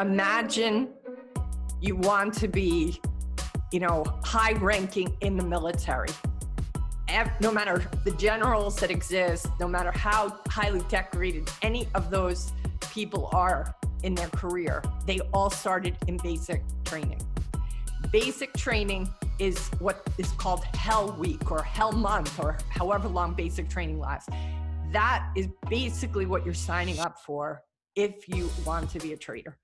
Imagine you want to be, high ranking in the military. No matter the generals that exist, no matter how highly decorated any of those people are in their career, they all started in basic training. Basic training is what is called Hell Week or Hell Month or however long basic training lasts. That is basically what you're signing up for if you want to be a trader.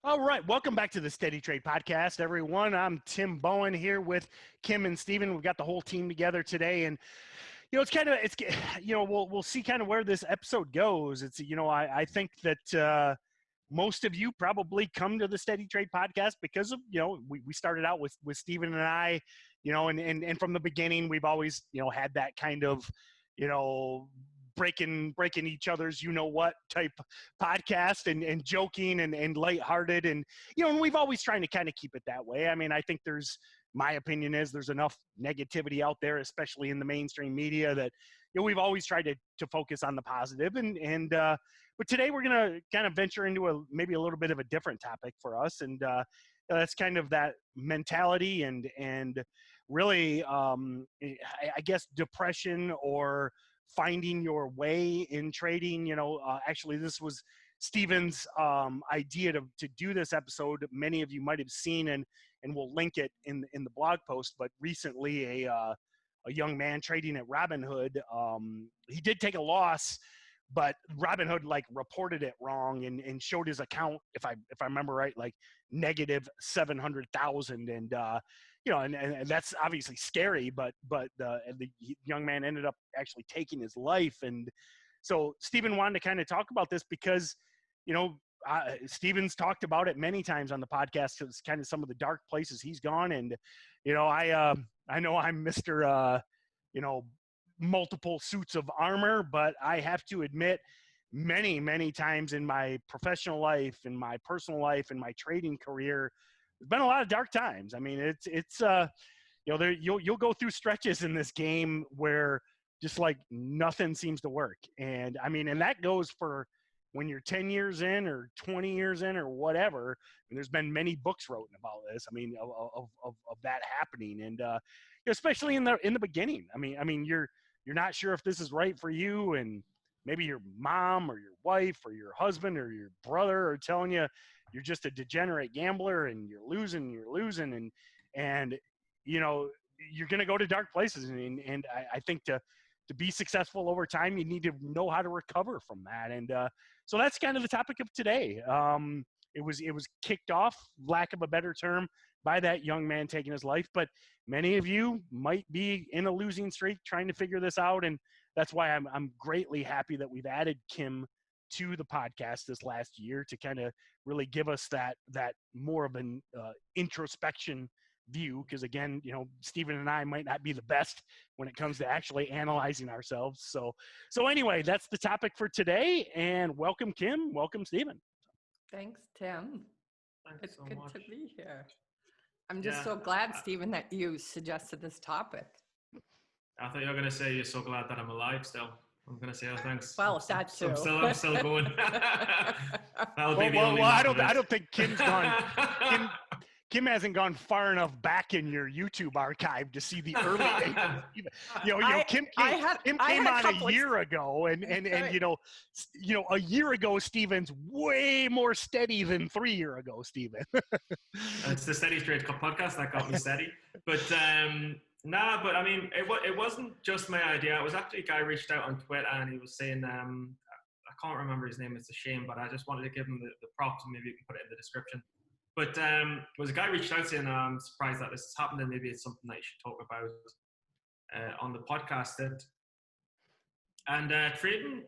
All right, welcome back to the SteadyTrade podcast, everyone. I'm Tim Bohen here with Kim and Steven. We've got the whole team together today, and we'll see kind of where this episode goes. It's I think that most of you probably come to the SteadyTrade podcast because of we started out with Steven and I, and from the beginning we've always had that kind of breaking each other's type podcast and joking and lighthearted and and we've always trying to kind of keep it that way. I mean, I think my opinion is there's enough negativity out there, especially in the mainstream media, that we've always tried to focus on the positive but today we're gonna kind of venture into maybe a little bit of a different topic for us, and that's kind of that mentality and really I guess depression or finding your way in trading. Actually this was Steven's idea to do this episode. Many of you might have seen, and we'll link it in the blog post, but recently a young man trading at Robinhood, he did take a loss, but Robinhood reported it wrong and showed his account, if I remember right, negative 700,000, and and that's obviously scary, but the young man ended up actually taking his life. And so Steven wanted to kind of talk about this because Steven's talked about it many times on the podcast. It's kind of some of the dark places he's gone, and I know I'm Mr. Multiple suits of armor, but I have to admit many times in my professional life, in my personal life, in my trading career, there's been a lot of dark times. I mean, it's you'll go through stretches in this game where just nothing seems to work. And I mean, and that goes for when you're 10 years in or 20 years in or whatever. And there's been many books written about this. I mean, of that happening. And especially in the beginning. I mean, you're not sure if this is right for you, and maybe your mom or your wife or your husband or your brother are telling you you're just a degenerate gambler and you're losing and you're going to go to dark places. And I think to be successful over time, you need to know how to recover from that. And so that's kind of the topic of today. It was kicked off, lack of a better term, by that young man taking his life. But many of you might be in a losing streak trying to figure this out. And that's why I'm greatly happy that we've added Kim to the podcast this last year to kind of really give us that more of an introspection view. Because again, Steven and I might not be the best when it comes to actually analyzing ourselves. So anyway, that's the topic for today. And welcome, Kim. Welcome, Steven. Thanks, Tim. Thanks it's so good much. to be here. I'm just so glad, Steven, that you suggested this topic. I thought you were going to say you're so glad that I'm alive still. I'm going to say, oh, thanks. Well, that too. I'm still going. I don't think Kim's gone. Kim hasn't gone far enough back in your YouTube archive to see the early days. Kim came on a year ago, and a year ago, Steven's way more steady than 3 years ago, Steven. It's the SteadyTrade podcast that got me steady. But but I mean, it wasn't just my idea. It was actually a guy reached out on Twitter, and he was saying, I can't remember his name, it's a shame, but I just wanted to give him the props, and maybe you can put it in the description. But was a guy reached out saying, I'm surprised that this has happened, and maybe it's something that you should talk about on the podcast. And trading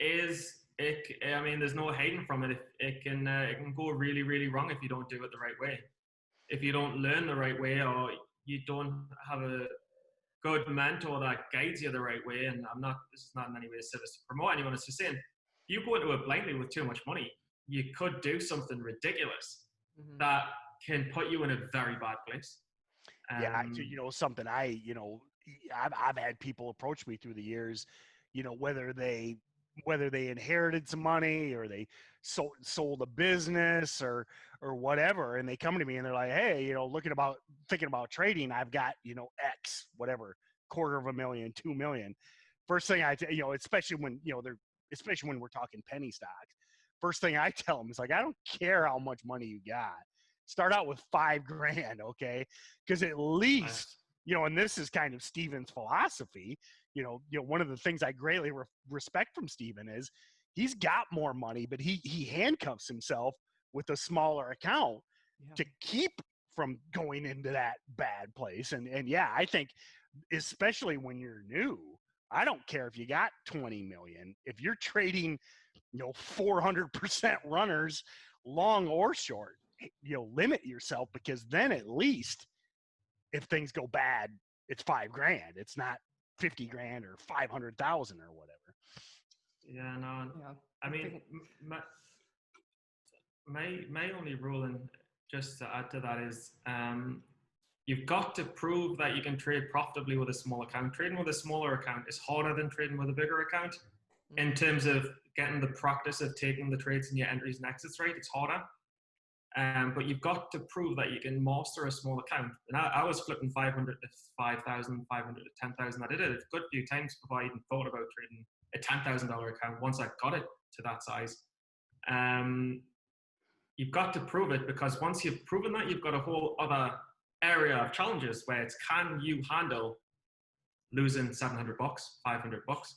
I mean, there's no hiding from it. It can go really, really wrong if you don't do it the right way. If you don't learn the right way, or you don't have a good mentor that guides you the right way, and this is not in any way a service to promote anyone, it's just saying, you go into it blindly with too much money, you could do something ridiculous that can put you in a very bad place. Something I've had people approach me through the years, whether they inherited some money or they sold a business or whatever, and they come to me and they're like, hey, thinking about trading, I've got, X, whatever, $250,000, 2 million. First thing especially when, especially when we're talking penny stocks, first thing I tell them is like, I don't care how much money you got. Start out with $5,000, okay? Because at least, and this is kind of Steven's philosophy. One of the things I greatly respect from Steven is he's got more money, but he handcuffs himself with a smaller account to keep from going into that bad place. And I think especially when you're new, I don't care if you got 20 million. If you're trading, 400% runners, long or short, limit yourself, because then at least if things go bad, it's $5,000. It's not 50 grand or 500,000 or whatever. Yeah, no. Yeah. I mean, my only ruling, just to add to that, is you've got to prove that you can trade profitably with a small account. Trading with a smaller account is harder than trading with a bigger account in terms of getting the practice of taking the trades and your entries and exits right. It's harder. But you've got to prove that you can master a small account. And I was flipping 500 to 5,000, 500 to 10,000. I did it a good few times before I even thought about trading a $10,000 account once I got it to that size. You've got to prove it, because once you've proven that, you've got a whole other area of challenges where it's, can you handle losing $700, $500?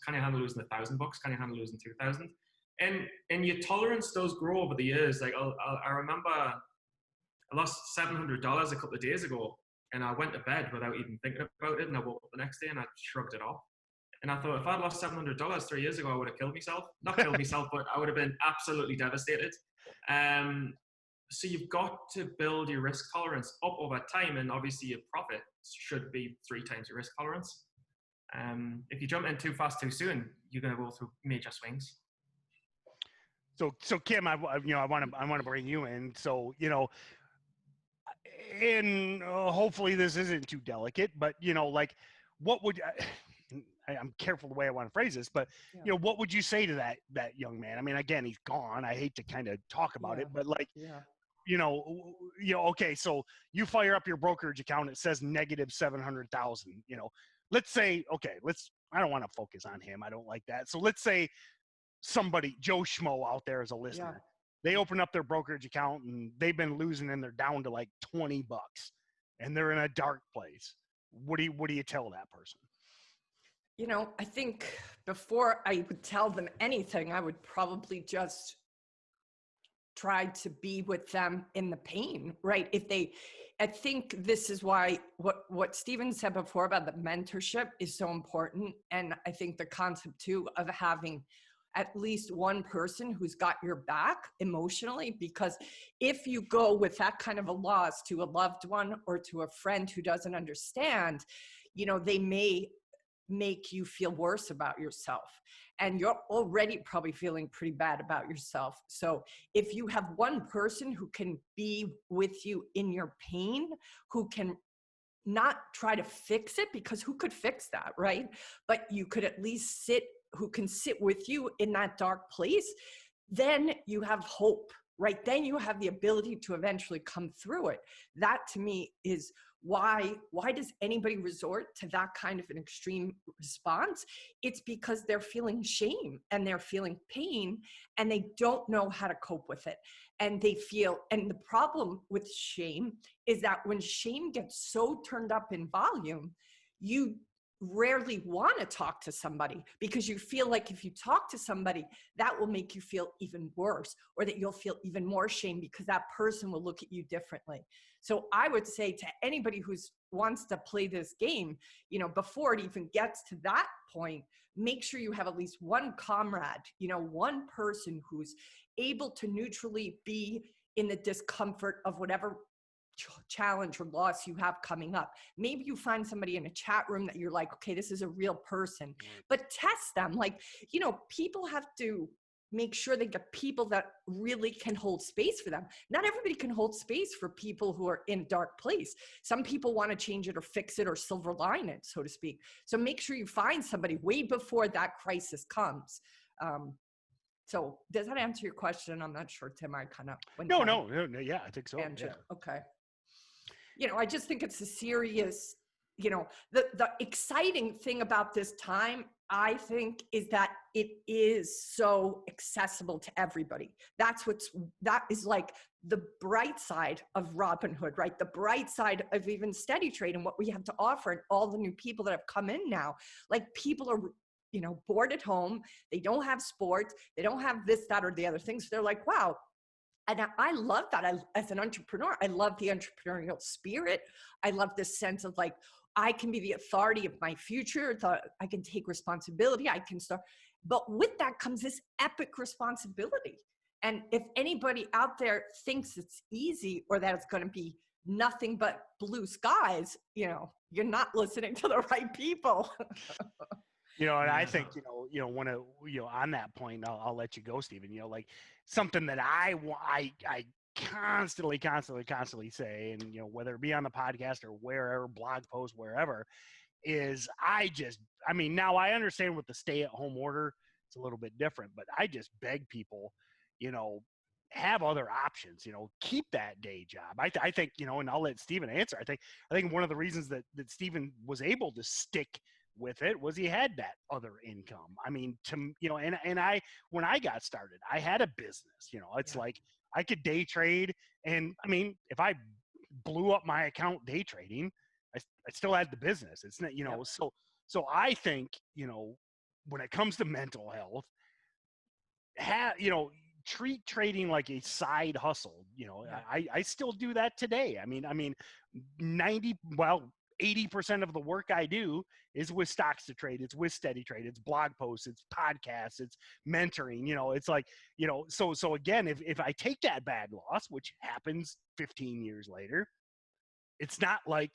Can you handle losing $1,000? Can you handle losing 2,000? And your tolerance does grow over the years. Like I remember I lost $700 a couple of days ago, and I went to bed without even thinking about it. And I woke up the next day and I shrugged it off. And I thought, if I'd lost $700 3 years ago, I would have killed myself. Not killed myself, but I would have been absolutely devastated. So you've got to build your risk tolerance up over time, and obviously your profit should be 3 times your risk tolerance. If you jump in too fast too soon, you're going to go through major swings. So Kim, I want to bring you in. So, and hopefully this isn't too delicate, but like, what would I'm careful the way I want to phrase this, but what would you say to that young man? I mean, again, he's gone. I hate to kind of talk about it, but like, okay, so you fire up your brokerage account, it says negative 700,000. Let's say, okay, I don't want to focus on him. I don't like that. So let's say somebody, Joe Schmo out there as a listener, they open up their brokerage account and they've been losing and they're down to like $20 and they're in a dark place. What do you tell that person? I think before I would tell them anything, I would probably just try to be with them in the pain, right? I think this is why what Steven said before about the mentorship is so important. And I think the concept too of having at least one person who's got your back emotionally, because if you go with that kind of a loss to a loved one or to a friend who doesn't understand, they may make you feel worse about yourself, and you're already probably feeling pretty bad about yourself. So if you have one person who can be with you in your pain, who can not try to fix it, because who could fix that, right? But you could at least who can sit with you in that dark place, then you have hope, right? Then you have the ability to eventually come through it. That to me is why does anybody resort to that kind of an extreme response? It's because they're feeling shame and they're feeling pain and they don't know how to cope with it. And the problem with shame is that when shame gets so turned up in volume, you rarely want to talk to somebody, because you feel like if you talk to somebody, that will make you feel even worse, or that you'll feel even more shame because that person will look at you differently. So I would say to anybody who wants to play this game, before it even gets to that point, make sure you have at least one comrade, one person who's able to neutrally be in the discomfort of whatever challenge or loss you have coming up. Maybe you find somebody in a chat room that you're like, okay, this is a real person, but test them. Like, you know, people have to make sure they get people that really can hold space for them. Not everybody can hold space for people who are in a dark place. Some people want to change it or fix it or silver line it, so to speak. So make sure you find somebody way before that crisis comes. So does that answer your question? I'm not sure, Tim. I kind of went No. Yeah, I think so. tangent. Yeah. Okay. You know, I just think it's a serious, you know, the exciting thing about this time, I think, is that it is so accessible to everybody. That is like the bright side of Robinhood, right? The bright side of even SteadyTrade and what we have to offer, and all the new people that have come in now. Like, people are, you know, bored at home. They don't have sports. They don't have this, that, or the other things. They're like, wow. And I love that. As an entrepreneur, I love the entrepreneurial spirit. I love this sense of like, I can be the authority of my future. I can take responsibility. I can start. But with that comes this epic responsibility. And if anybody out there thinks it's easy or that it's going to be nothing but blue skies, you know, you're not listening to the right people. You know, and I think, you know, on that point, I'll let you go, Stephen. You know, like something that I constantly say, and, you know, whether it be on the podcast or wherever, blog post, wherever, is I mean, now I understand with the stay-at-home order, it's a little bit different, but I just beg people, you know, have other options, you know, keep that day job. I think, you know, and I'll let Stephen answer. I think one of the reasons that Stephen was able to stick with it was he had that other income. I mean, you know, and when I got started, I had a business, you know, it's like I could day trade. And I mean, if I blew up my account day trading, I still had the business. It's not, you know, so I think, you know, when it comes to mental health, you know, treat trading like a side hustle. You know, I still do that today. I mean, 80% of the work I do is with StocksToTrade. It's with SteadyTrade. It's blog posts. It's podcasts. It's mentoring. You know, it's like, you know, so again, if I take that bad loss, which happens 15 years later, it's not like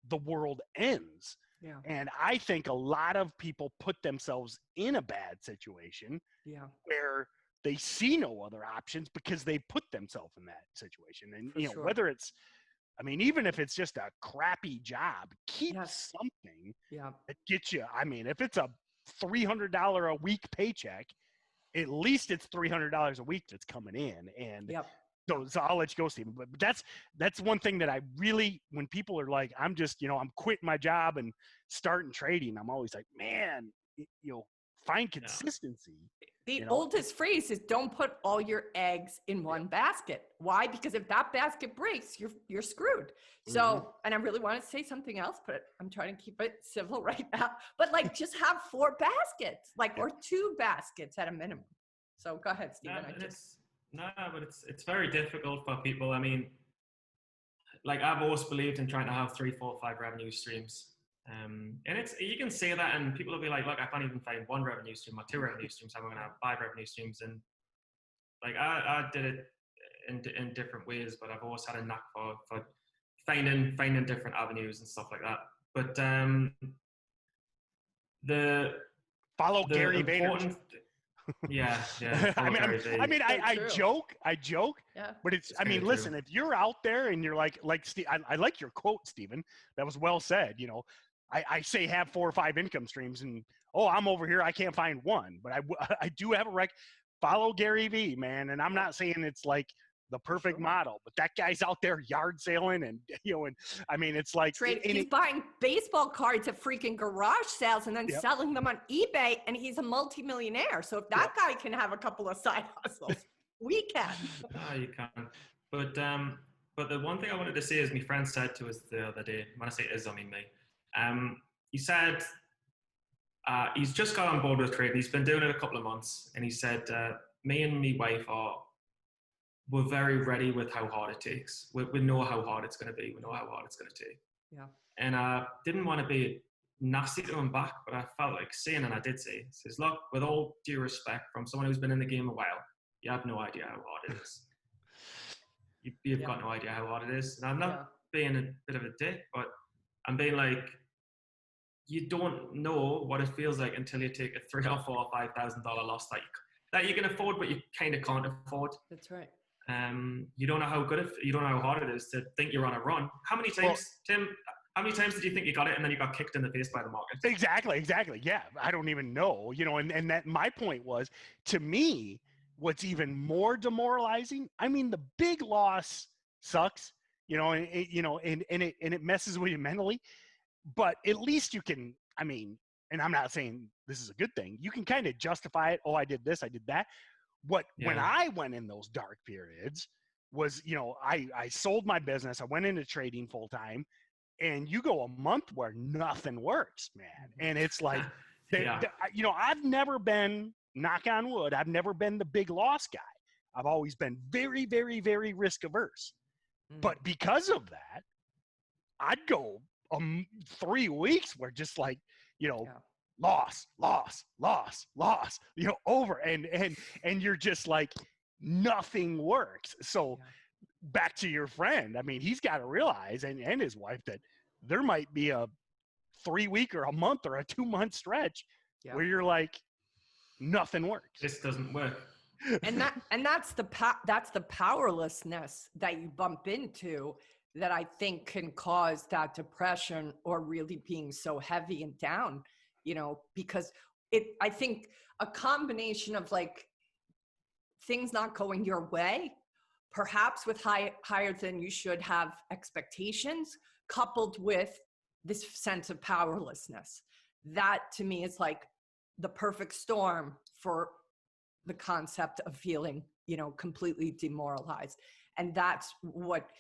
the world ends. Yeah. And I think a lot of people put themselves in a bad situation where they see no other options because they put themselves in that situation. And, you know, whether it's, I mean, even if it's just a crappy job, keep something that gets you. I mean, if it's a $300 a week paycheck, at least it's $300 a week that's coming in. And so I'll let you go, Stephen. But that's one thing that I really, when people are like, I'm just, you know, I'm quitting my job and starting trading, I'm always like, man, you know, find consistency. The oldest phrase is don't put all your eggs in one basket. Why? Because if that basket breaks, you're screwed. So, and I really want to say something else, but I'm trying to keep it civil right now. But like, just have 4 baskets, like, or 2 baskets at a minimum. So go ahead, Stephen. But it's very difficult for people. I mean, like, I've always believed in trying to have 3, 4, 5 revenue streams. And you can say that and people will be like, look, I can't even find 1 revenue stream or 2 revenue streams. I'm going to have 5 revenue streams. And like, I did it in different ways, but I've always had a knack for finding different avenues and stuff like that. But follow Gary Vaynerchuk. Yeah. I mean, I joke, but it's, I mean, listen, if you're out there and you're like Steve, I like your quote, Stephen. That was well said. You know, I say have 4 or 5 income streams, and I'm over here, I can't find one, but I do have follow Gary V, man. And I'm not saying it's like the perfect model, but that guy's out there yard selling, and, you know, and I mean, it's like he's buying baseball cards at freaking garage sales and then selling them on eBay, and he's a multimillionaire. So if that guy can have a couple of side hustles, we can. You can. But the one thing I wanted to say is my friend said to us the other day, when I say is, I mean me. He said he's just got on board with trading. He's been doing it a couple of months, and he said, me and my wife we're very ready with how hard it takes. We know how hard it's going to be. We know how hard it's going to take. Yeah. And I didn't want to be nasty to him back, but I felt like saying, and I did say, he says, look, with all due respect from someone who's been in the game a while, you have no idea how hard it is. You've got no idea how hard it is. And being a bit of a dick, but I'm being like, you don't know what it feels like until you take a $3,000 or $4,000 or $5,000 loss that you can afford, but you kind of can't afford. That's right. You don't know how good you don't know how hard it is to think you're on a run. How many times, Tim? How many times did you think you got it and then you got kicked in the face by the market? Exactly. Yeah, I don't even know. And that my point was, to me, what's even more demoralizing. I mean, the big loss sucks. And it messes with you mentally. But at least you can, I mean, and I'm not saying this is a good thing, you can kind of justify it. Oh, I did this, I did that. When I went in those dark periods was, I sold my business, I went into trading full time, and you go a month where nothing works, man. And it's like, I've never been, knock on wood, I've never been the big loss guy. I've always been very, very, very risk averse. But because of that, I'd go 3 weeks where just like, loss, over and you're just like, nothing works. So back to your friend, I mean, he's got to realize, and his wife, that there might be a 3 week or a month or a 2 month stretch where you're like, nothing works. This doesn't work. And that's the powerlessness that you bump into, that I think can cause that depression or really being so heavy and down, because I think a combination of like things not going your way, perhaps with higher than you should have expectations, coupled with this sense of powerlessness. That to me is like the perfect storm for the concept of feeling, completely demoralized. And that's what,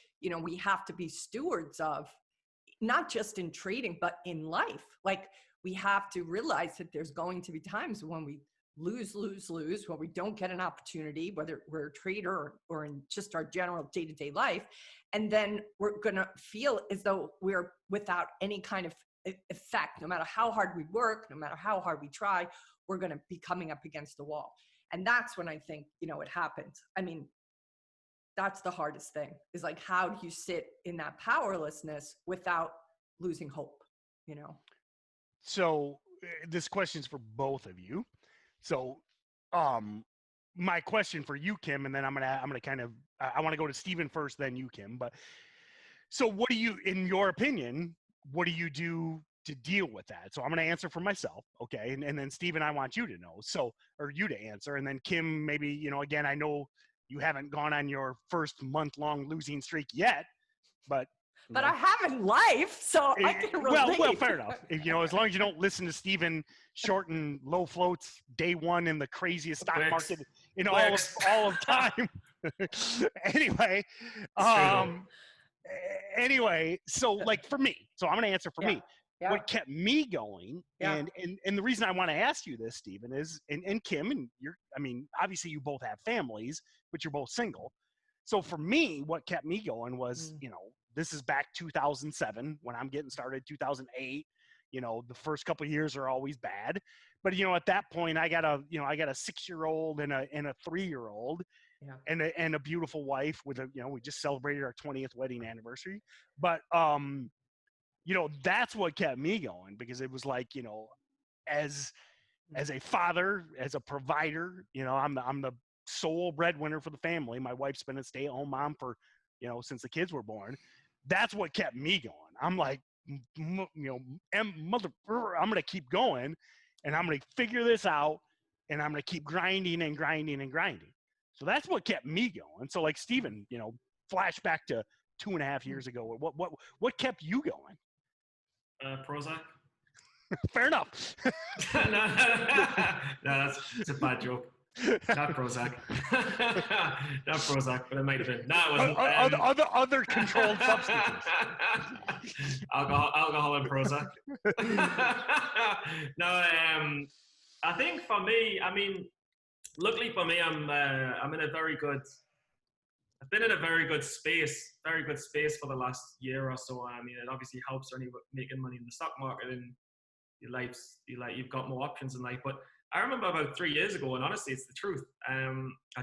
we have to be stewards of, not just in trading, but in life. Like, we have to realize that there's going to be times when we lose, where we don't get an opportunity, whether we're a trader or in just our general day-to-day life. And then we're going to feel as though we're without any kind of effect. No matter how hard we work, no matter how hard we try, we're going to be coming up against the wall. And that's when I think, it happens. I mean, that's the hardest thing, is like, how do you sit in that powerlessness without losing hope, So this question's for both of you. So, my question for you, Kim, and then I'm gonna kind of, I want to go to Stephen first, then you, Kim. But so, what do you, in your opinion, what do you do to deal with that? So I'm going to answer for myself, okay, and then Stephen, I want you to know, or you to answer, and then Kim, maybe, again, I know you haven't gone on your first month-long losing streak yet, but I have in life, so I can relate. Well, fair enough. As long as you don't listen to Stephen shorten low floats day one in the craziest stock market in all of time. Anyway, so like for me, so I'm going to answer for me. Yeah. What kept me going, and the reason I want to ask you this, Stephen, is, and Kim, and obviously you both have families, but you're both single. So for me, what kept me going was, this is back 2007 when I'm getting started, 2008. The first couple of years are always bad, but at that point, I got a 6-year-old and a 3-year-old, and a beautiful wife with we just celebrated our 20th wedding anniversary, but that's what kept me going, because it was like, as a father, as a provider, I'm the sole breadwinner for the family. My wife's been a stay-at-home mom for, since the kids were born. That's what kept me going. I'm like, I'm going to keep going, and I'm going to figure this out, and I'm going to keep grinding and grinding and grinding. So that's what kept me going. So like Stephen, flash back to 2.5 years ago. What kept you going? Prozac. Fair enough. No, it's a bad joke. Not Prozac. Not Prozac, but it might have been. No, it wasn't. Other controlled substances. Alcohol and Prozac. No, I think for me, luckily for me, I'm in a very good. I've been in a very good space for the last year or so. It obviously helps when you're making money in the stock market, and you've got more options in life. But I remember about 3 years ago, and honestly, it's the truth. I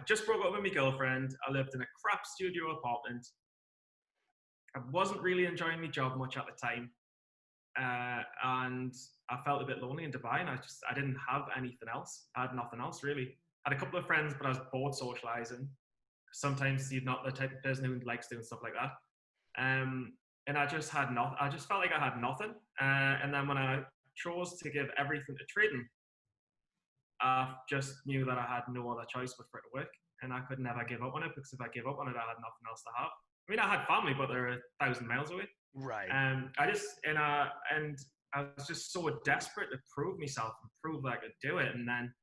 just broke up with my girlfriend. I lived in a crap studio apartment. I wasn't really enjoying my job much at the time. And I felt a bit lonely in Dubai, and I didn't have anything else. I had nothing else really. I had a couple of friends, but I was bored socializing. Sometimes you're not the type of person who likes doing stuff like that. And I just felt like I had nothing. And then when I chose to give everything to trading, I just knew that I had no other choice but for it to work, and I could never give up on it, because if I gave up on it, I had nothing else to have. I mean, I had family, but they're 1,000 miles away. Right. And I was just so desperate to prove myself and prove that I could do it. And then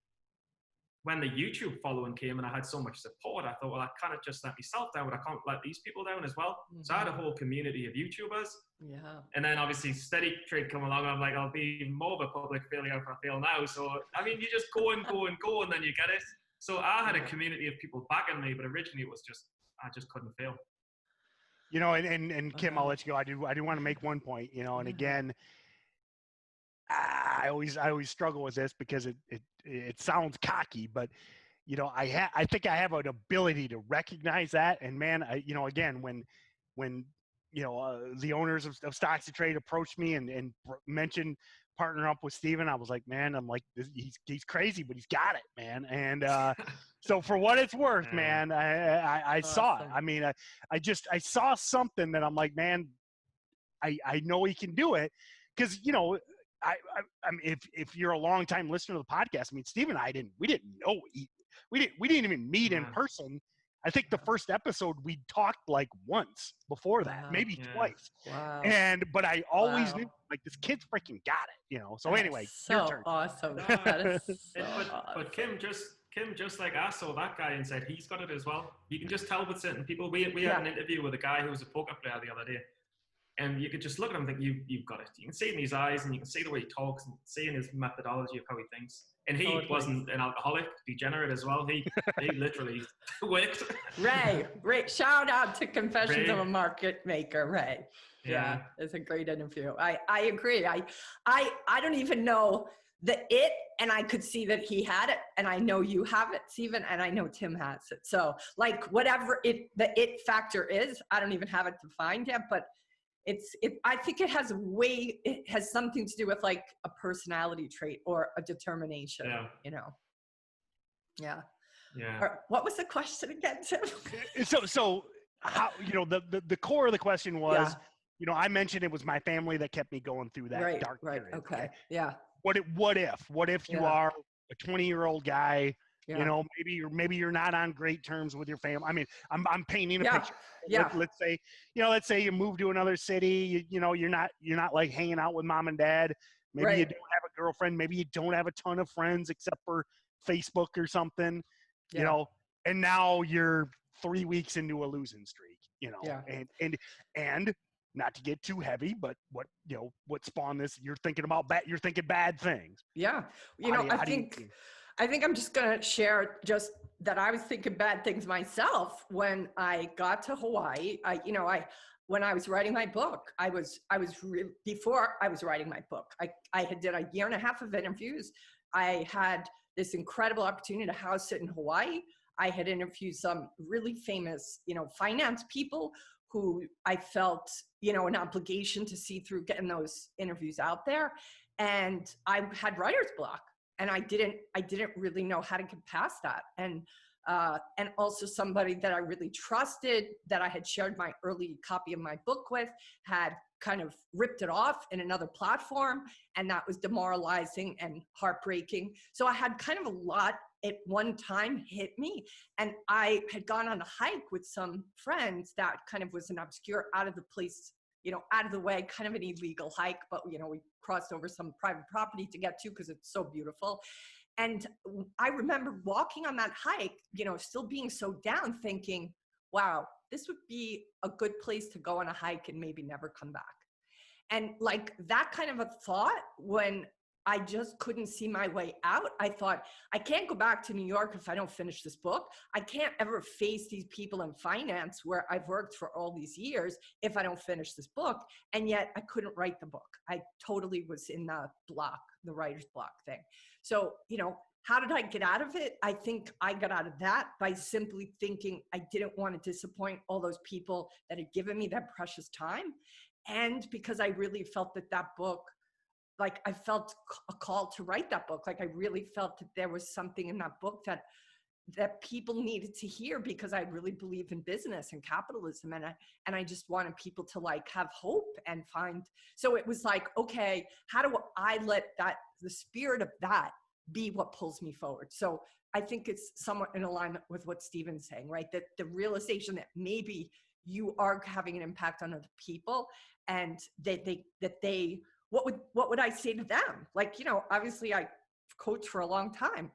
when the YouTube following came and I had so much support, I thought, well, I can't just let myself down, but I can't let these people down as well. Mm-hmm. So I had a whole community of YouTubers. Yeah. And then obviously SteadyTrade come along, and I'm like, I'll be even more of a public failure if I fail now. So, I mean, you just go and go and go, and then you get it. So I had a community of people backing me, but originally it was just, I just couldn't fail. You know, and Kim, I'll let you go. I do want to make one point, you know, and again, I always struggle with this because it sounds cocky, but you know, I think I have an ability to recognize that. And man, you know, again, when you know, the owners of StocksToTrade approached me and mentioned partner up with Steven, I was like, man, I'm like, he's crazy, but he's got it, man. And so for what it's worth, man, I saw it. I mean, I saw something that I'm like, man, I know he can do it, because you know. I mean, if you're a long time listener to the podcast, I mean, Steve and I we didn't know, we didn't even meet in person. I think the first episode we talked like once before that, maybe twice. Wow. But I always knew, like, this kid's freaking got it, you know. So anyway, your turn. Awesome. That is so awesome. But Kim, just like I saw that guy and said he's got it as well. You can just tell with certain people. We had an interview with a guy who was a poker player the other day. And you could just look at him and think, you've got it. You can see it in his eyes, and you can see the way he talks, and see in his methodology of how he thinks. And he wasn't an alcoholic, degenerate as well. He literally worked. Ray, shout out to Confessions of a Market Maker, Ray. Yeah, it's a great interview. I agree. I don't even know and I could see that he had it, and I know you have it, Stephen, and I know Tim has it. So like whatever the it factor is, I don't even have it defined yet, but I think it has something to do with like a personality trait or a determination, you know? Yeah. Or, what was the question again, Tim? So how, you know, the core of the question was, you know, I mentioned it was my family that kept me going through that dark period. Okay. Yeah. What if you are a 20-year-old guy, you know, maybe you're not on great terms with your family. I mean, I'm painting a picture. Let's say you move to another city. You know, you're not like hanging out with mom and dad. Maybe you don't have a girlfriend. Maybe you don't have a ton of friends except for Facebook or something. You know, and now you're 3 weeks into a losing streak. You know, and not to get too heavy, but what spawned this? You're thinking bad things. Yeah, you know, I think I'm just going to share just that I was thinking bad things myself when I got to Hawaii. When I was writing my book, before I was writing my book, I had did a year and a half of interviews. I had this incredible opportunity to house sit in Hawaii. I had interviewed some really famous, you know, finance people who I felt, you know, an obligation to see through getting those interviews out there. And I had writer's block. And I didn't really know how to get past that. And also somebody that I really trusted, that I had shared my early copy of my book with, had kind of ripped it off in another platform. And that was demoralizing and heartbreaking. So I had kind of a lot at one time hit me. And I had gone on a hike with some friends that kind of was an obscure, out of the place, you know, out of the way, kind of an illegal hike, but, you know, we crossed over some private property to get to because it's so beautiful. And I remember walking on that hike, you know, still being so down, thinking, wow, this would be a good place to go on a hike and maybe never come back. And like that kind of a thought, when I just couldn't see my way out. I thought, I can't go back to New York if I don't finish this book. I can't ever face these people in finance where I've worked for all these years if I don't finish this book. And yet I couldn't write the book. I totally was in the block, the writer's block thing. So, you know, how did I get out of it? I think I got out of that by simply thinking I didn't want to disappoint all those people that had given me that precious time. And because I really felt that that book, like I felt a call to write that book. Like I really felt that there was something in that book that people needed to hear, because I really believe in business and capitalism. And I just wanted people to like have hope and find, so it was like, okay, how do I let the spirit of that be what pulls me forward? So I think it's somewhat in alignment with what Stephen's saying, right? That the realization that maybe you are having an impact on other people, and what would I say to them? Like, you know, obviously I coached for a long time.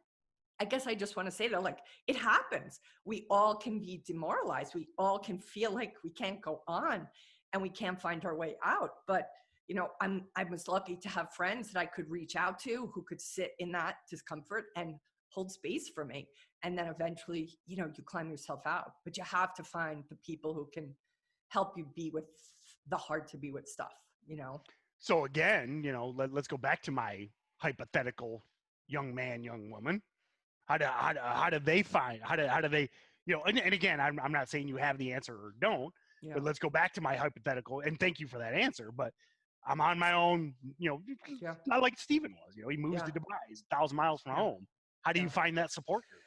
I guess I just want to say that, like, it happens. We all can be demoralized. We all can feel like we can't go on and we can't find our way out. But, you know, I was lucky to have friends that I could reach out to who could sit in that discomfort and hold space for me. And then eventually, you know, you climb yourself out. But you have to find the people who can help you be with the hard to be with stuff, you know? So again, you know, let's go back to my hypothetical young man, young woman. How do they find, how do they, you know, and again, I'm not saying you have the answer or don't, but let's go back to my hypothetical, and thank you for that answer. But I'm on my own, you know, not like Stephen was, you know, he moves to Dubai, he's 1,000 miles from home. How do you find that support group?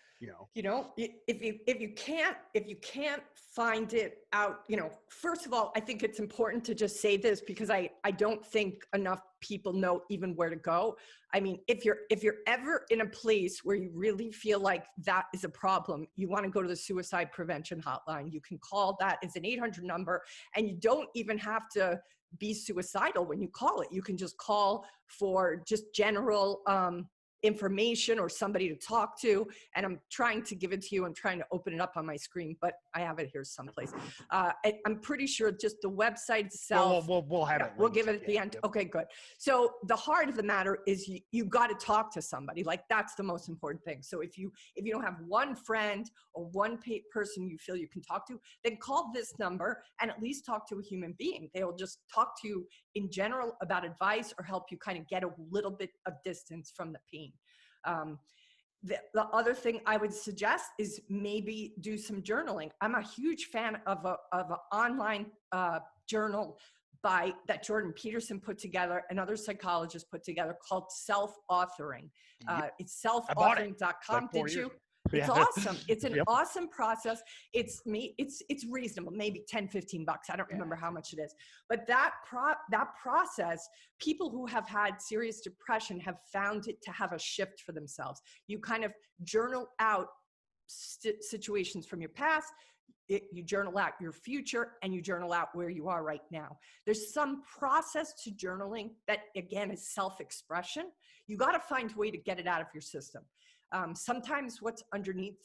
You know, if you can't find it out, you know, first of all, I think it's important to just say this, because I don't think enough people know even where to go. I mean, if you're ever in a place where you really feel like that is a problem, you want to go to the suicide prevention hotline. You can call that. It's an 800 number, and you don't even have to be suicidal when you call it. You can just call for just general information or somebody to talk to. And I'm trying to give it to you. I'm trying to open it up on my screen, but I have it here someplace. I'm pretty sure just the website itself. We'll have it. We'll give it at the end. Okay, good. So the heart of the matter is you got to talk to somebody. Like, that's the most important thing. So if you don't have one friend or one person you feel you can talk to, then call this number and at least talk to a human being. They will just talk to you in general about advice or help you kind of get a little bit of distance from the pain. The other thing I would suggest is maybe do some journaling. I'm a huge fan of an online journal that Jordan Peterson put together and other psychologists put together called self-authoring. It's selfauthoring.com. Did you? It's awesome. It's an awesome process. It's reasonable, maybe $10, $15. I don't remember how much it is. But that process, people who have had serious depression have found it to have a shift for themselves. You kind of journal out situations from your past, you journal out your future, and you journal out where you are right now. There's some process to journaling that, again, is self-expression. You got to find a way to get it out of your system. Sometimes what's underneath,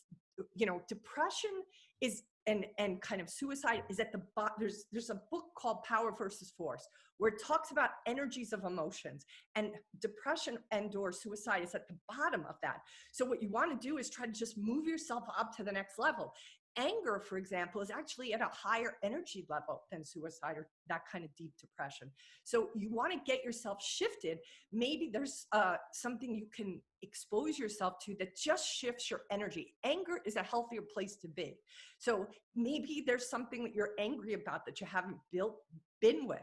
you know, depression is and kind of suicide is at the bottom. There's a book called Power versus Force, where it talks about energies of emotions, and depression and or suicide is at the bottom of that. So what you want to do is try to just move yourself up to the next level. Anger, for example, is actually at a higher energy level than suicide or that kind of deep depression. So you want to get yourself shifted. Maybe there's something you can expose yourself to that just shifts your energy. Anger is a healthier place to be. So maybe there's something that you're angry about that you haven't been with.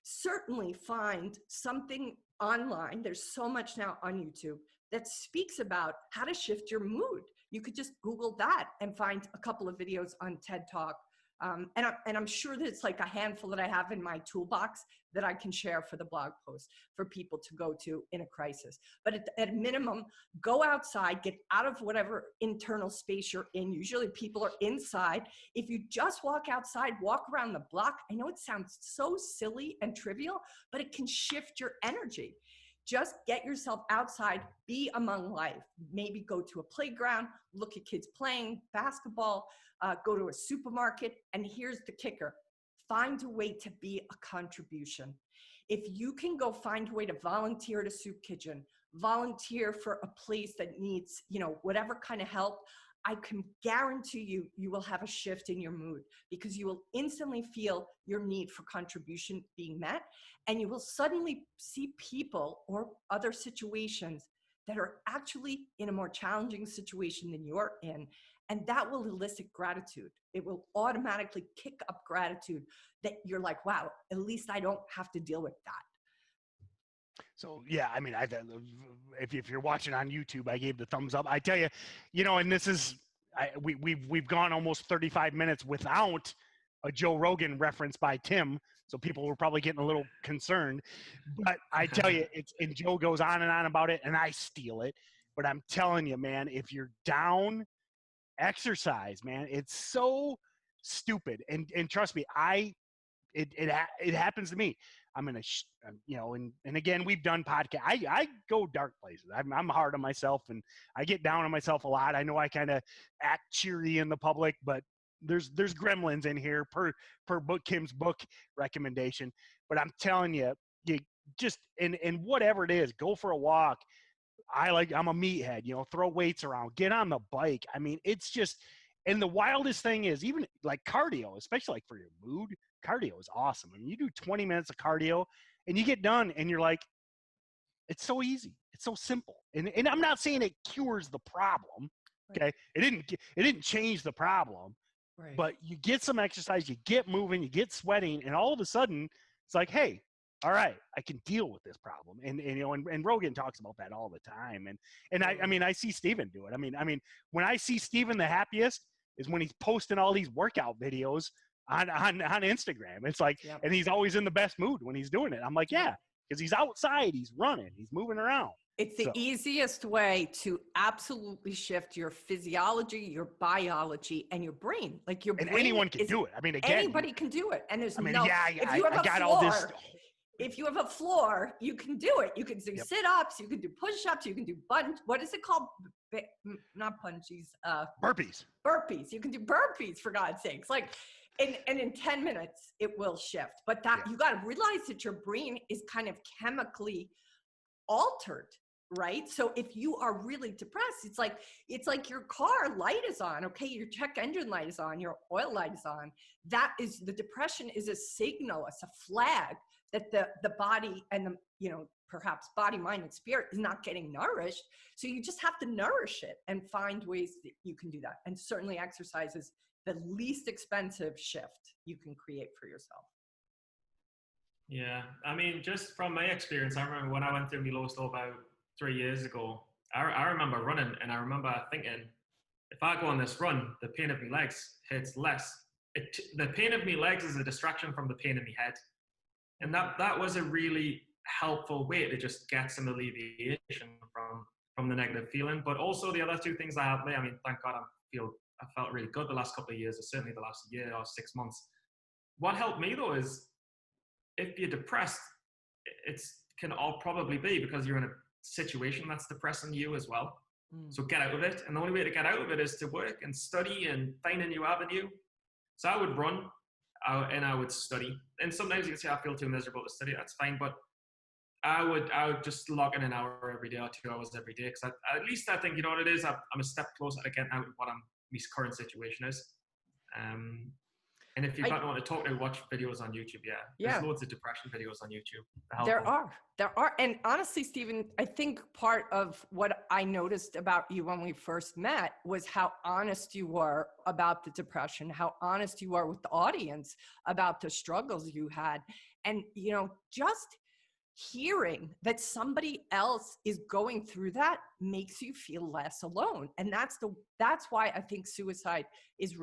Certainly find something online. There's so much now on YouTube that speaks about how to shift your mood. You could just Google that and find a couple of videos on TED Talk. And I'm sure that it's like a handful that I have in my toolbox that I can share for the blog post for people to go to in a crisis. But at a minimum, go outside, get out of whatever internal space you're in. Usually people are inside. If you just walk outside, walk around the block. I know it sounds so silly and trivial, but it can shift your energy. Just get yourself outside, be among life. Maybe go to a playground, look at kids playing basketball, go to a supermarket. And here's the kicker: find a way to be a contribution. If you can go find a way to volunteer at a soup kitchen, volunteer for a place that needs, whatever kind of help, I can guarantee you, you will have a shift in your mood, because you will instantly feel your need for contribution being met. And you will suddenly see people or other situations that are actually in a more challenging situation than you're in. And that will elicit gratitude. It will automatically kick up gratitude that you're like, wow, at least I don't have to deal with that. So yeah, I mean, if you're watching on YouTube, I gave the thumbs up. I tell you, and this is, we've gone almost 35 minutes without a Joe Rogan reference by Tim, so people were probably getting a little concerned. But I tell you, and Joe goes on and on about it, and I steal it. But I'm telling you, man, if you're down, exercise, man. It's so stupid, and trust me, it happens to me. I'm in and again, we've done podcast. I go dark places. I'm hard on myself, and I get down on myself a lot. I know I kind of act cheery in the public, but there's gremlins in here per Kim's book recommendation. But I'm telling you, you just and whatever it is, go for a walk. I'm a meathead, throw weights around, get on the bike. I mean, it's just, and the wildest thing is even like cardio, especially like for your mood, cardio is awesome. I mean, you do 20 minutes of cardio and you get done and you're like, it's so easy. It's so simple. And I'm not saying it cures the problem. Okay. It didn't change the problem, Right. But you get some exercise, you get moving, you get sweating, and all of a sudden it's like, hey, all right, I can deal with this problem. And Rogan talks about that all the time. And I mean, I see Steven do it. I mean, when I see Steven the happiest is when he's posting all these workout videos on Instagram. It's like, Yep. And he's always in the best mood when he's doing it. I'm like, yeah, because he's outside, he's running, he's moving around. It's the easiest way to absolutely shift your physiology, your biology, and your brain. Like your brain, and anyone can do it. I mean, again, anybody can do it. And there's if you have a floor, if you have a floor, you can do it. You can do sit-ups, you can do push-ups, you can do what is it called? Not punchies. Burpees. Burpees. You can do burpees, for God's sakes. Like, and in 10 minutes, it will shift. But you got to realize that your brain is kind of chemically altered, right? So if you are really depressed, it's like your car light is on, okay? Your check engine light is on, your oil light is on. That is, the depression is a signal, it's a flag that the body and the, perhaps body, mind, and spirit is not getting nourished. So you just have to nourish it and find ways that you can do that. And certainly exercise is the least expensive shift you can create for yourself. Yeah, I mean, just from my experience, I remember when I went through my lowest low about 3 years ago, I remember running, and I remember thinking, if I go on this run, the pain of my legs hits less. The pain of my legs is a distraction from the pain in my head. And that was a really helpful way to just get some alleviation from the negative feeling. But also the other two things that helped me, I mean, thank God I felt really good the last couple of years, or certainly the last year or 6 months. What helped me though is, if you're depressed, it can all probably be because you're in a situation that's depressing you as well. So get out of it. And the only way to get out of it is to work and study and find a new avenue. So I would run and I would study. And sometimes you can say, I feel too miserable to study. That's fine. But I would just log in an hour every day or 2 hours every day. Because at least I think, you know what it is? I'm a step closer to getting out of what my current situation is. And if you don't want to talk to, watch videos on YouTube. There's loads of depression videos on YouTube. There are. And honestly, Steven, I think part of what I noticed about you when we first met was how honest you were about the depression, how honest you were with the audience about the struggles you had. And, just hearing that somebody else is going through that makes you feel less alone. And that's why I think suicide is,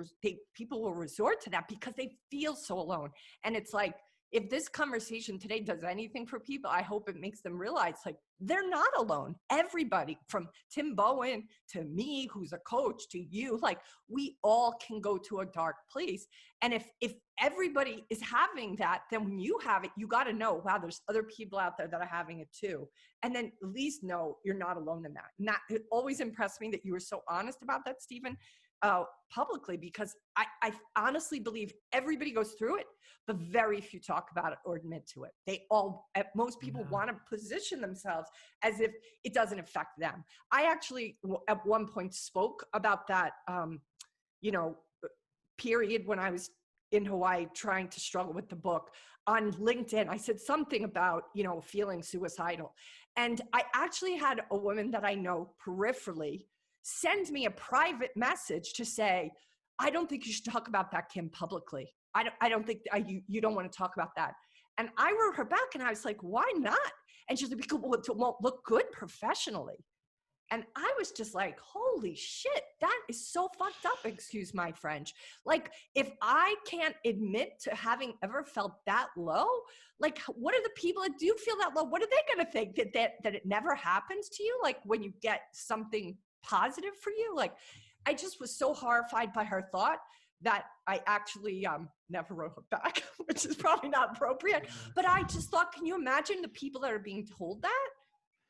people will resort to that because they feel so alone. And it's like, if this conversation today does anything for people, I hope it makes them realize, like, they're not alone. Everybody, from Tim Bohen to me, who's a coach, to you, like, we all can go to a dark place. And if everybody is having that, then when you have it, you got to know, wow, there's other people out there that are having it too. And then at least know you're not alone in that. And that, it always impressed me that you were so honest about that, Steven, publicly, because I honestly believe everybody goes through it, but very few talk about it or admit to it. Most people want to position themselves as if it doesn't affect them. I actually at one point spoke about that, period when I was in Hawaii trying to struggle with the book on LinkedIn. I said something about, feeling suicidal. And I actually had a woman that I know peripherally send me a private message to say, I don't think you should talk about that, Kim, publicly. I don't think you don't want to talk about that. And I wrote her back and I was like, why not? And she's like, because it won't look good professionally. And I was just like, holy shit, that is so fucked up, excuse my French. Like, if I can't admit to having ever felt that low, like, what are the people that do feel that low? What are they going to think? That it never happens to you? Like, when you get something positive for you? Like, I just was so horrified by her thought that I actually never wrote her back, which is probably not appropriate. But I just thought, can you imagine the people that are being told that?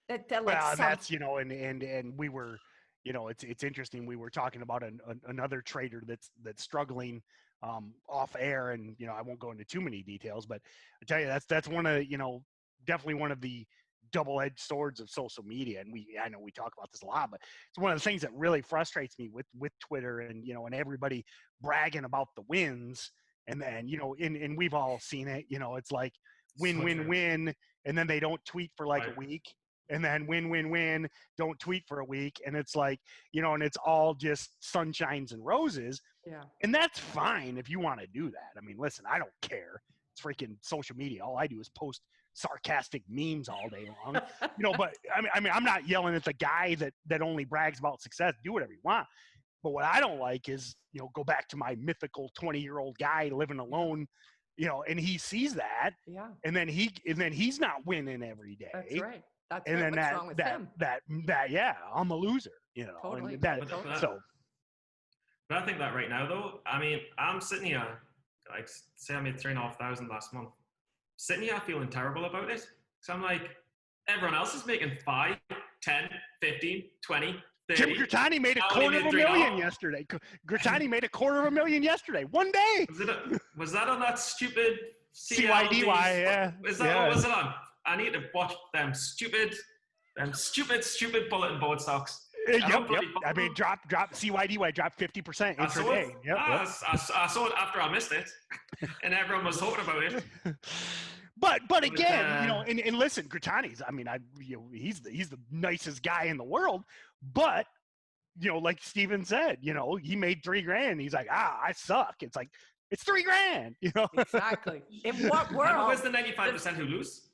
That's, and we were, it's interesting. We were talking about another trader that's struggling off air, and, I won't go into too many details, but I tell you, that's one of, definitely one of the double-edged swords of social media. And I know we talk about this a lot, but it's one of the things that really frustrates me with Twitter and, and everybody bragging about the wins. And then, and we've all seen it, it's like win. And then they don't tweet for like a week. And then win, don't tweet for a week. And it's like, and it's all just sunshines and roses. Yeah. And that's fine if you want to do that. I mean, listen, I don't care. It's freaking social media. All I do is post sarcastic memes all day long, but I mean, I'm not yelling at the guy that only brags about success. Do whatever you want. But what I don't like is, go back to my mythical 20-year-old guy living alone, and he sees that. Yeah. And then he's not winning every day. That's right. That's and right. then What's wrong with him? Yeah, I'm a loser, Totally. And But I think that right now, though, I mean, I'm sitting here, like, say I made 3,500 last month, sitting here feeling terrible about it. So I'm like, everyone else is making 5, 10, 15, 20, 30. Jim Grattani made $250,000 yesterday. Grattani made $250,000 yesterday. One day. Was that on that stupid CYDY? Yeah. Is that what was it on? I need to watch them stupid bulletin board stocks. Yep. I mean, drop CYDY dropped 50% intraday. Yep. I saw it after I missed it, and everyone was talking about it. But again, and listen, Grattani's. I mean, he's the nicest guy in the world. But like Steven said, he made $3,000. He's like, I suck. It's like it's $3,000. Exactly. In what world? Where's the 95% who lose?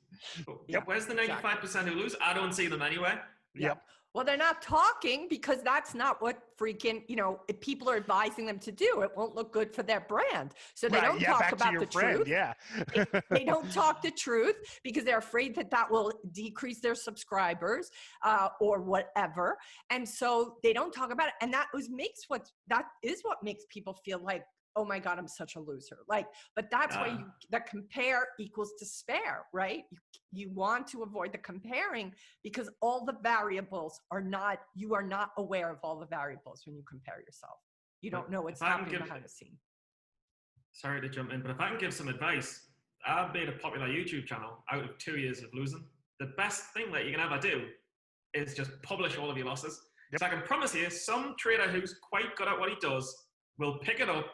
Yep. Where's the 95% who lose? I don't see them anywhere. Yep. Well, they're not talking because that's not what freaking, if people are advising them to do. It won't look good for their brand. So they don't talk about the truth. Yeah. They don't talk the truth because they're afraid that will decrease their subscribers or whatever. And so they don't talk about it. And that is what makes people feel like, oh my God, I'm such a loser. Like, but that's why the compare equals despair, right? You want to avoid the comparing because all the variables you are not aware of all the variables when you compare yourself. You don't know what's happening behind the scene. Sorry to jump in, but if I can give some advice, I've made a popular YouTube channel out of 2 years of losing. The best thing that you can ever do is just publish all of your losses. Yep. So I can promise you, some trader who's quite good at what he does will pick it up,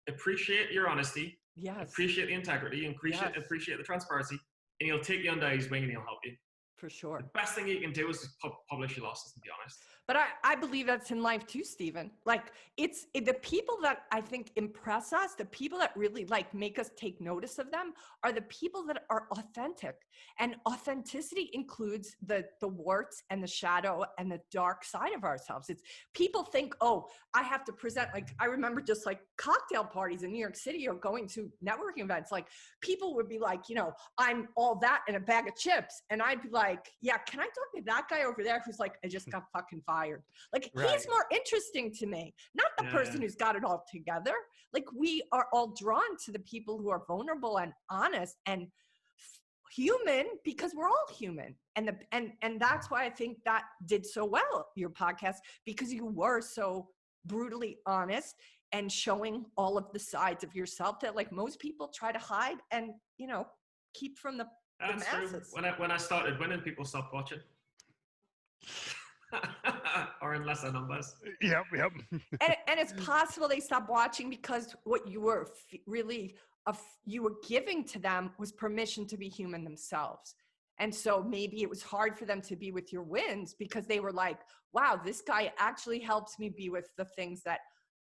appreciate your honesty, appreciate the integrity, appreciate the transparency, and he'll take you under his wing and he'll help you. For sure. The best thing you can do is just publish your losses, to be honest. But I believe that's in life too, Stephen. Like it's the people that I think impress us, the people that really like make us take notice of them are the people that are authentic. And authenticity includes the warts and the shadow and the dark side of ourselves. It's people think, oh, I have to present, like I remember just like cocktail parties in New York City or going to networking events, like people would be like, I'm all that in a bag of chips. And I'd be like, yeah, can I talk to that guy over there who's like, I just got fucking fired. Like he's more interesting to me, not the person who's got it all together. Like we are all drawn to the people who are vulnerable and honest and human because we're all human. And that's why I think that did so well, your podcast, because you were so brutally honest and showing all of the sides of yourself that like most people try to hide and, you know, keep from the That's masses. true. When I started winning, people stopped watching. Or in lesser numbers. Yep. And it's possible they stopped watching because what you were really you were giving to them was permission to be human themselves. And so maybe it was hard for them to be with your wins because they were like, wow, this guy actually helps me be with the things that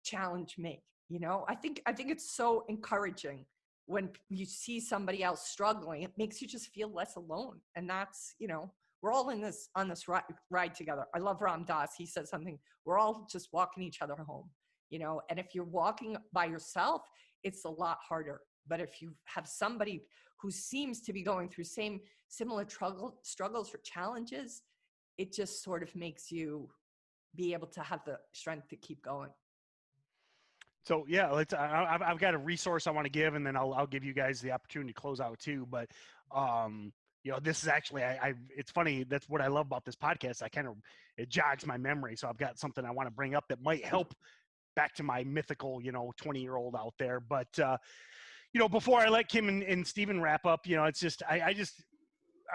challenge me. You know, I think it's so encouraging when you see somebody else struggling. It makes you just feel less alone. And that's, you know, we're all on this ride together. I love Ram Dass. He said something, we're all just walking each other home, you know, and if you're walking by yourself, it's a lot harder. But if you have somebody who seems to be going through similar struggles or challenges, it just sort of makes you be able to have the strength to keep going. So yeah, I've got a resource I want to give, and then I'll give you guys the opportunity to close out too. But you know, this is actually, it's funny. That's what I love about this podcast. It jogs my memory. So I've got something I want to bring up that might help back to my mythical, you know, 20-year-old out there. But, you know, before I let Kim and Steven wrap up, you know, it's just, I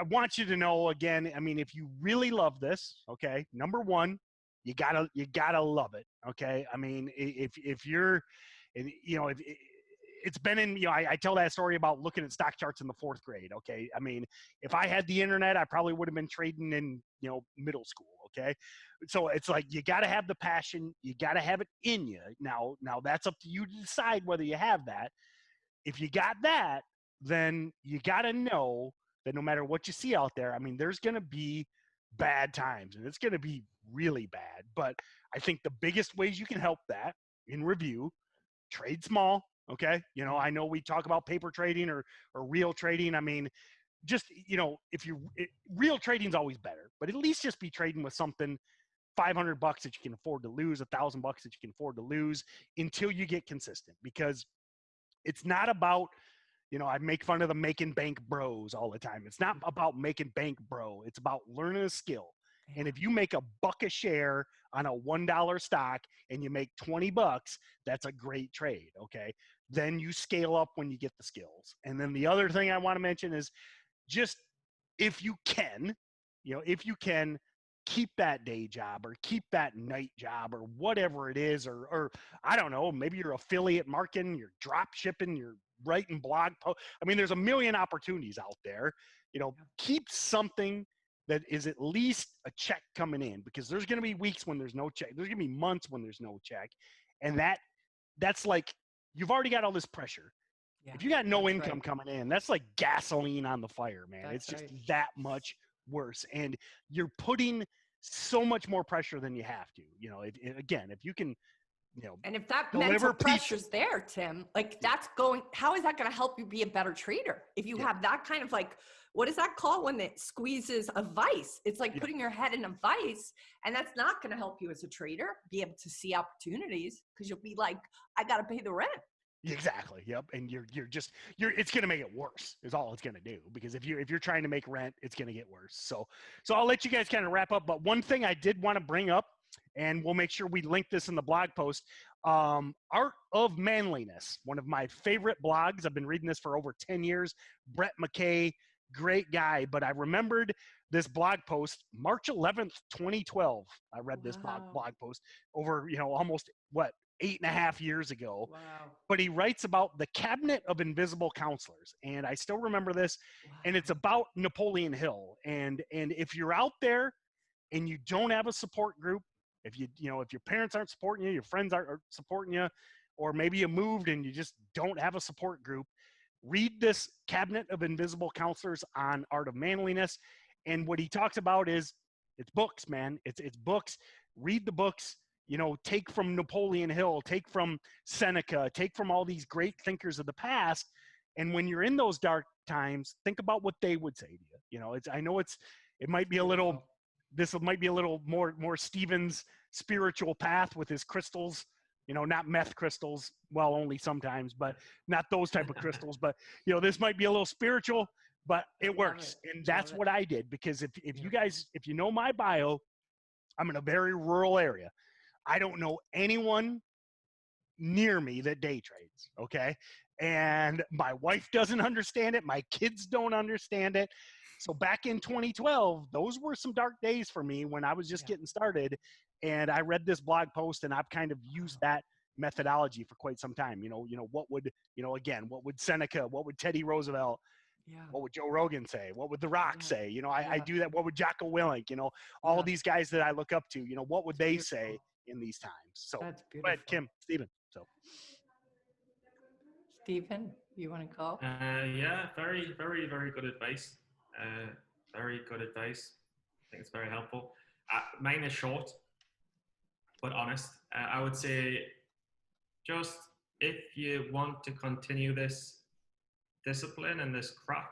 want you to know again, I mean, if you really love this, okay, number one, you gotta love it. Okay. I mean, if you're, you know, it's been in, you know, I tell that story about looking at stock charts in the 4th grade. Okay. I mean, if I had the internet, I probably would have been trading in, you know, middle school. Okay. So it's like, you got to have the passion. You got to have it in you. Now that's up to you to decide whether you have that. If you got that, then you got to know that no matter what you see out there, I mean, there's going to be bad times and it's going to be really bad. But I think the biggest ways you can help that, in review, trade small. Okay. You know, I know we talk about paper trading or real trading. I mean, just, you know, real trading is always better, but at least just be trading with something $500 that you can afford to lose, $1,000 that you can afford to lose until you get consistent, because it's not about, you know, I make fun of the making bank bros all the time. It's not about making bank, bro. It's about learning a skill. And if you make $1 a share on a $1 stock and you make $20, that's a great trade. Okay. Then you scale up when you get the skills. And then the other thing I want to mention is just, if you can, you know, if you can, keep that day job or keep that night job or whatever it is, or I don't know, maybe you're affiliate marketing, you're drop shipping, you're writing blog posts. I mean, there's a million opportunities out there. You know, keep something that is at least a check coming in, because there's going to be weeks when there's no check. There's going to be months when there's no check. And that's like, you've already got all this pressure. Yeah, if you got no income coming in, that's like gasoline on the fire, man. It's just that much worse. And you're putting so much more pressure than you have to, you know, if you can, you know, and if that mental pressure's there, Tim, like how is that going to help you be a better trader? If you have that kind of like, what is that called when it squeezes a vice? It's like putting your head in a vice, and that's not going to help you as a trader be able to see opportunities, because you'll be like, I got to pay the rent. Exactly. Yep. And it's going to make it worse is all it's going to do, because if you're trying to make rent, it's going to get worse. So I'll let you guys kind of wrap up. But one thing I did want to bring up, and we'll make sure we link this in the blog post, Art of Manliness, one of my favorite blogs. I've been reading this for over 10 years. Brett McKay, great guy. But I remembered this blog post, March 11th, 2012. I read this blog post over, you know, almost 8.5 years ago. Wow. But he writes about the Cabinet of Invisible Counselors. And I still remember this. Wow. And it's about Napoleon Hill. And if you're out there and you don't have a support group, if your parents aren't supporting you, your friends aren't supporting you, or maybe you moved and you just don't have a support group, read this Cabinet of Invisible Counselors on Art of Manliness. And what he talks about is, it's books, man. It's books. Read the books. You know, take from Napoleon Hill, take from Seneca, take from all these great thinkers of the past. And when you're in those dark times, think about what they would say to you. You know, it might be a little more Steven's spiritual path with his crystals, you know, not meth crystals. Well, only sometimes, but not those type of crystals. But, you know, this might be a little spiritual, but it works. And that's what I did, because if you guys, if you know my bio, I'm in a very rural area. I don't know anyone near me that day trades. Okay. And my wife doesn't understand it. My kids don't understand it. So back in 2012, those were some dark days for me when I was just getting started. And I read this blog post and I've kind of used that methodology for quite some time. What would, again, what would Seneca, what would Teddy Roosevelt, what would Joe Rogan say? What would The Rock say? I do that. What would Jocko Willink, all of these guys that I look up to, what would they say in these times? So That's go ahead, Kim, Stephen. Stephen, you want to go? Yeah, very, very, very good advice. Very good advice. I think it's very helpful. Mine is short, but honest. I would say just if you want to continue this discipline and this craft,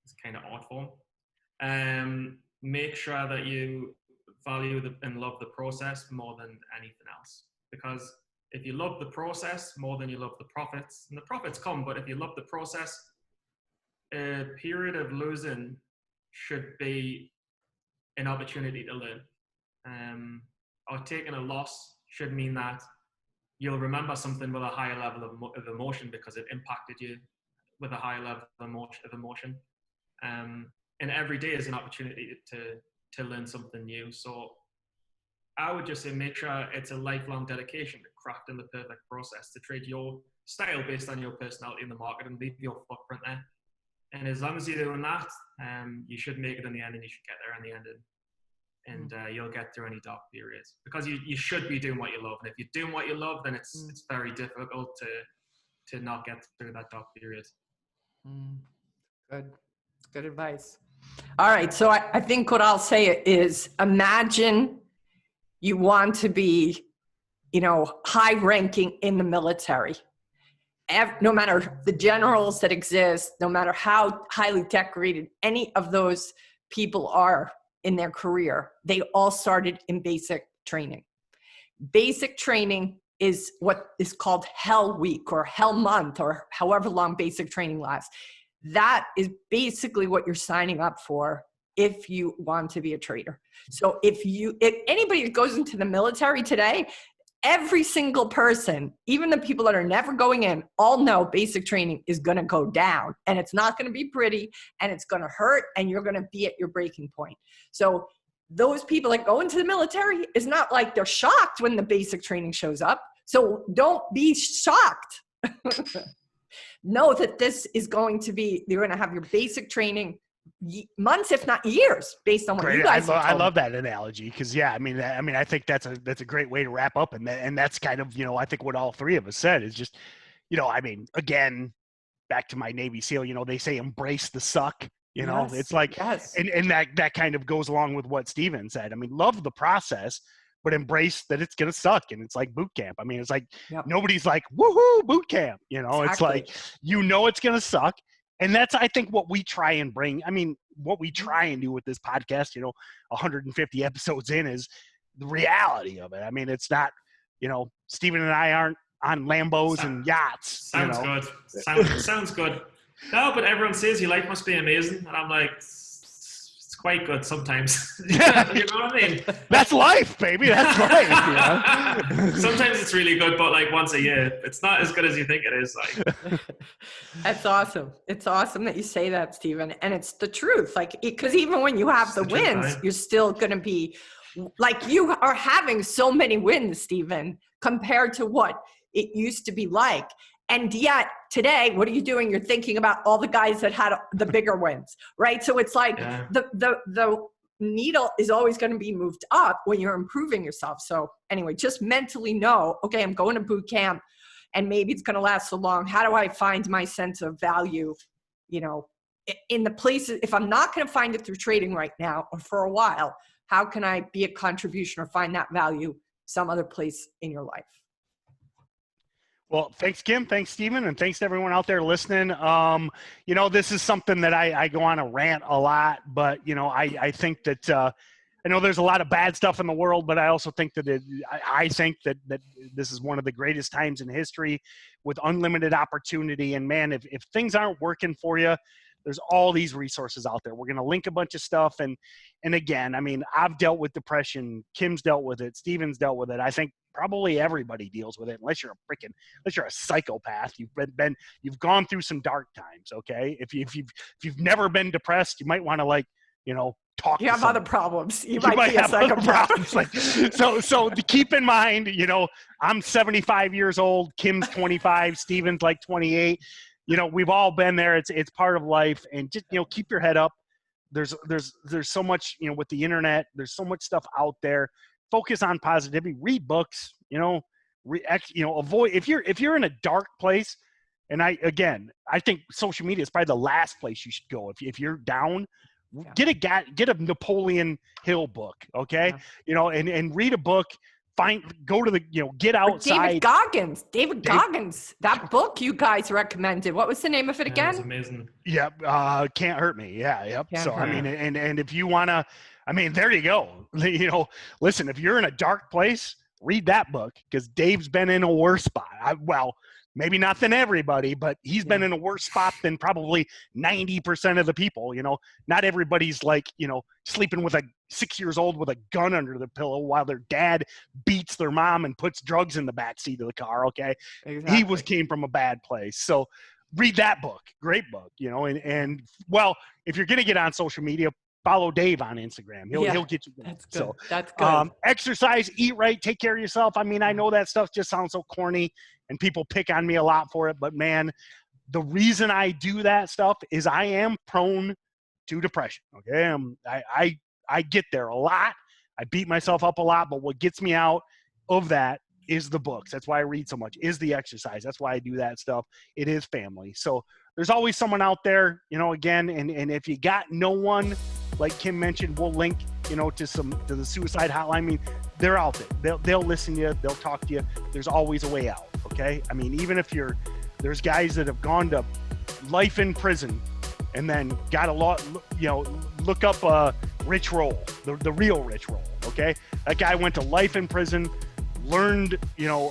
this kind of art form, make sure that you value and love the process more than anything else. Because if you love the process more than you love the profits, and the profits come, but if you love the process, a period of losing should be an opportunity to learn. Or taking a loss should mean that you'll remember something with a higher level of emotion because it impacted you with a higher level of emotion. And every day is an opportunity to learn something new. So I would just say make sure it's a lifelong dedication to crafting the perfect process, to trade your style based on your personality in the market and leave your footprint there. And as long as you're doing that, you should make it in the end, and you should get there in the end, and you'll get through any dark periods, because you should be doing what you love. And if you're doing what you love, then it's very difficult to not get through that dark period. Good advice. All right. So I think what I'll say is, imagine you want to be, high ranking in the military. No matter the generals that exist, no matter how highly decorated any of those people are in their career, they all started in basic training. Basic training is what is called Hell Week or Hell Month, or however long basic training lasts. That is basically what you're signing up for if you want to be a trader. So if anybody that goes into the military today, every single person, even the people that are never going in, all know basic training is going to go down, and it's not going to be pretty, and it's going to hurt, and you're going to be at your breaking point. So those people that go into the military, it's not like they're shocked when the basic training shows up. So don't be shocked. Know that this is going to be, you're going to have your basic training months, if not years, based on what you guys have told me. I love that analogy, because I think that's a great way to wrap up, and that's kind of I think what all three of us said is just again, back to my Navy SEAL, they say embrace the suck. Yes, it's like, yes. and that kind of goes along with what Steven said. Love the process, but embrace that it's going to suck. And it's like boot camp. It's like, nobody's like, woohoo, boot camp. Exactly. It's like, it's going to suck. And that's, I think, what we try and bring. What we try and do with this podcast, 150 episodes in, is the reality of it. It's not, Steven and I aren't on Lambos and yachts. Sounds good. Sounds good. No, but everyone says your life must be amazing. And I'm like, it's quite good sometimes. You know what I mean? That's life, baby. That's life. Sometimes it's really good, but like once a year, it's not as good as you think it is. Like, that's awesome. It's awesome that you say that, Stephen. And it's the truth. Like, because even when you have the wins, you're still going to be like, you are having so many wins, Stephen, compared to what it used to be like. And yet today, what are you doing? You're thinking about all the guys that had the bigger wins, right? So it's like the needle is always going to be moved up when you're improving yourself. So anyway, just mentally know, okay, I'm going to boot camp and maybe it's going to last so long. How do I find my sense of value, in the places, if I'm not going to find it through trading right now or for a while, how can I be a contribution or find that value some other place in your life? Well, thanks, Kim. Thanks, Stephen. And thanks to everyone out there listening. This is something that I go on a rant a lot, but, I think that I know there's a lot of bad stuff in the world, but I also think that I think that this is one of the greatest times in history with unlimited opportunity. And man, if things aren't working for you, There's all these resources out there. We're going to link a bunch of stuff. And again, I mean, I've dealt with depression. Kim's dealt with it. Steven's dealt with it. I think probably everybody deals with it, unless you're a psychopath. You've gone through some dark times. Okay. If you've never been depressed, you might want to talk. You have somebody. other problems. You might might be a have other psychopath. problems. So keep in mind, I'm 75 years old. Kim's 25. Steven's like 28. We've all been there. It's part of life, and just, keep your head up. There's so much, with the internet, there's so much stuff out there. Focus on positivity, read books, avoid, if you're in a dark place. And I think social media is probably the last place you should go. If you're down, get a Napoleon Hill book. Okay. Yeah. And read a book. Go to get outside. David Goggins, that book you guys recommended. What was the name of it again? It was amazing. Yep. Can't Hurt Me. Yeah. Yep. So, I mean, and if you want to, there you go. Listen, if you're in a dark place, read that book, because Dave's been in a worse spot. Maybe not than everybody, but he's been in a worse spot than probably 90% of the people. Not everybody's sleeping with a 6-year-old with a gun under the pillow while their dad beats their mom and puts drugs in the back seat of the car. Okay. Exactly. He came from a bad place. So read that book. Great book, and if you're going to get on social media, follow Dave on Instagram. He'll get you. That's good. So, that's good. Exercise, eat right, take care of yourself. I know that stuff just sounds so corny and people pick on me a lot for it, but man, the reason I do that stuff is I am prone to depression. Okay. I get there a lot. I beat myself up a lot, but what gets me out of that is the books. That's why I read so much, is the exercise. That's why I do that stuff. It is family. So there's always someone out there, again, and if you got no one, like Kim mentioned, we'll link, to the suicide hotline. They're out there. They'll listen to you. They'll talk to you. There's always a way out. Okay. Even if there's guys that have gone to life in prison and then got a lot, look up Rich Roll, the real Rich Roll. Okay. That guy went to life in prison, learned,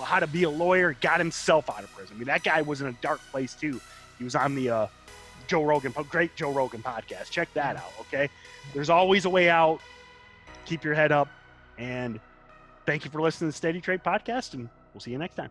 how to be a lawyer, got himself out of prison. That guy was in a dark place too. He was on the great Joe Rogan podcast. Check that out. Okay. There's always a way out. Keep your head up, and thank you for listening to the SteadyTrade podcast, and we'll see you next time.